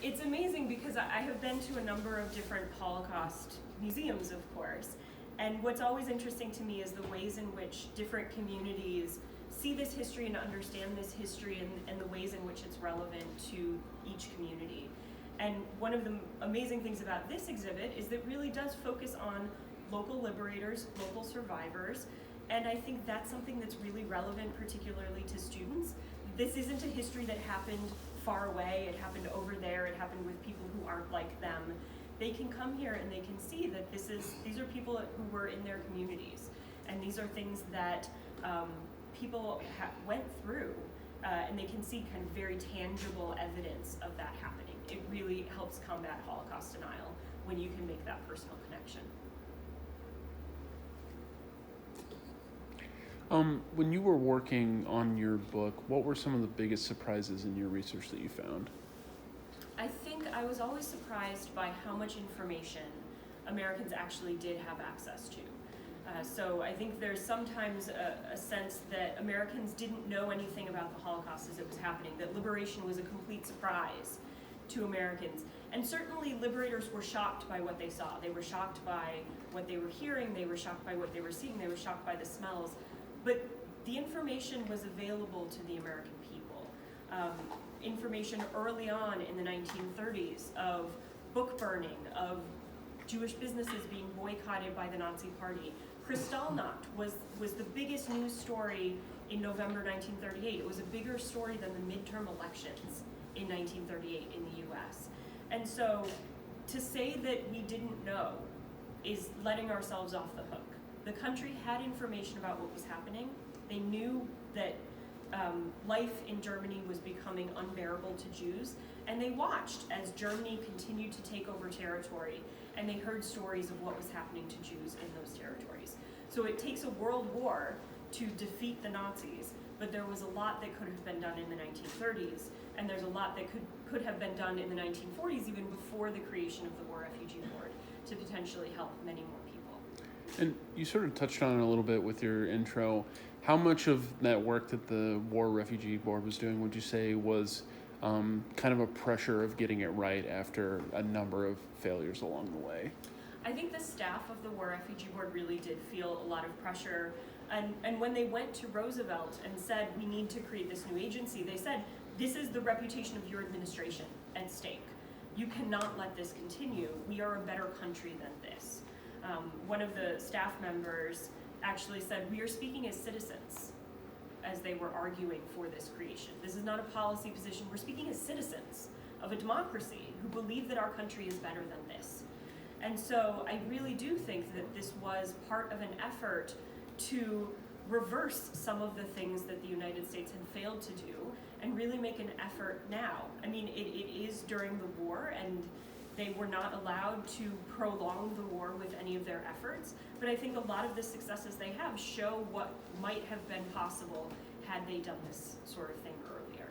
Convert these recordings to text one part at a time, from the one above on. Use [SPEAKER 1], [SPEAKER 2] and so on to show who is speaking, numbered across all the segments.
[SPEAKER 1] It's amazing because I have been to a number of different Holocaust museums, of course, and what's always interesting to me is the ways in which different communities see this history and understand this history and the ways in which it's relevant to each community. And one of the amazing things about this exhibit is that it really does focus on local liberators, local survivors, and I think that's something that's really relevant, particularly to students. This isn't a history that happened far away, it happened over there, it happened with people who aren't like them. They can come here and they can see that these are people who were in their communities, and these are things that people went through, and they can see kind of very tangible evidence of that happening. It really helps combat Holocaust denial when you can make that personal connection.
[SPEAKER 2] When you were working on your book, what were some of the biggest surprises in your research that you found?
[SPEAKER 1] I think I was always surprised by how much information Americans actually did have access to. So I think there's sometimes a sense that Americans didn't know anything about the Holocaust as it was happening, that liberation was a complete surprise to Americans. And certainly liberators were shocked by what they saw. They were shocked by what they were hearing, they were shocked by what they were seeing, they were shocked by the smells. But the information was available to the American people. Information early on in the 1930s of book burning, of Jewish businesses being boycotted by the Nazi Party. Kristallnacht was the biggest news story in November 1938. It was a bigger story than the midterm elections in 1938 in the US. And so to say that we didn't know is letting ourselves off the hook. The country had information about what was happening. They knew that life in Germany was becoming unbearable to Jews, and they watched as Germany continued to take over territory, and they heard stories of what was happening to Jews in those territories. So it takes a world war to defeat the Nazis, but there was a lot that could have been done in the 1930s, and there's a lot that could have been done in the 1940s, even before the creation of the War Refugee Board, to potentially help many more people.
[SPEAKER 2] And you sort of touched on it a little bit with your intro. How much of that work that the War Refugee Board was doing would you say was kind of a pressure of getting it right after a number of failures along the way?
[SPEAKER 1] I think the staff of the War Refugee Board really did feel a lot of pressure. And when they went to Roosevelt and said, we need to create this new agency, they said, this is the reputation of your administration at stake. You cannot let this continue. We are a better country than this. One of the staff members actually said, we are speaking as citizens as they were arguing for this creation. This is not a policy position. We're speaking as citizens of a democracy who believe that our country is better than this. And so I really do think that this was part of an effort to reverse some of the things that the United States had failed to do and really make an effort now. I mean, it is during the war, and they were not allowed to prolong the war with any of their efforts, but I think a lot of the successes they have show what might have been possible had they done this sort of thing earlier.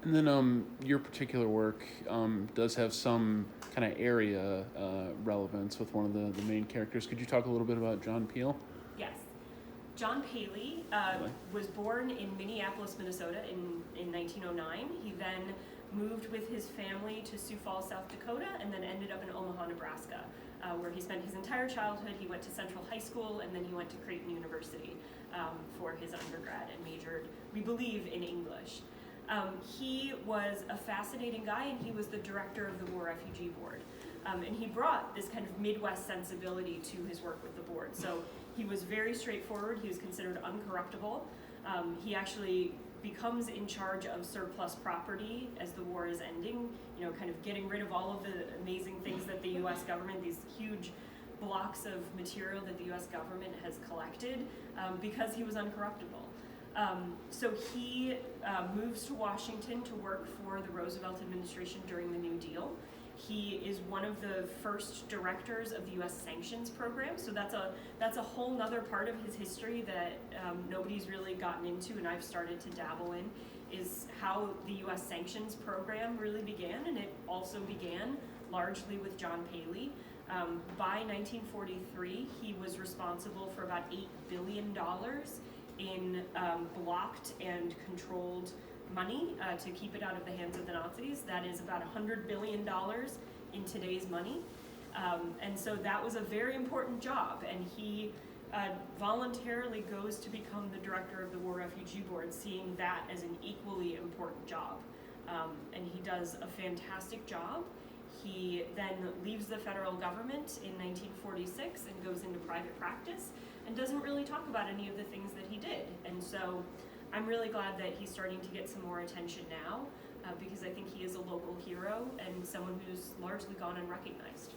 [SPEAKER 2] And then your particular work does have some kind of area relevance with one of the main characters. Could you talk a little bit about John Peel?
[SPEAKER 1] Yes. John Paley was born in Minneapolis, Minnesota in 1909. He then moved with his family to Sioux Falls, South Dakota, and then ended up in Omaha, Nebraska, where he spent his entire childhood. He went to Central High School, and then he went to Creighton University for his undergrad and majored, we believe, in English. He was a fascinating guy, and he was the director of the War Refugee Board. And he brought this kind of Midwest sensibility to his work with the board. So he was very straightforward. He was considered uncorruptible. He actually becomes in charge of surplus property as the war is ending, kind of getting rid of all of the amazing things that the U.S. government, these huge blocks of material that the U.S. government has collected, because he was uncorruptible. So he moves to Washington to work for the Roosevelt administration during the New Deal. He is one of the first directors of the U.S. sanctions program, so that's a whole nother part of his history that nobody's really gotten into, and I've started to dabble in, is how the U.S. sanctions program really began, and it also began largely with John Paley. By 1943, he was responsible for about $8 billion in blocked and controlled money to keep it out of the hands of the Nazis. That is about $100 billion in today's money. And so that was a very important job, and he voluntarily goes to become the director of the War Refugee Board, seeing that as an equally important job. And he does a fantastic job. He then leaves the federal government in 1946 and goes into private practice and doesn't really talk about any of the things that he did. And so I'm really glad that he's starting to get some more attention now, because I think he is a local hero and someone who's largely gone unrecognized.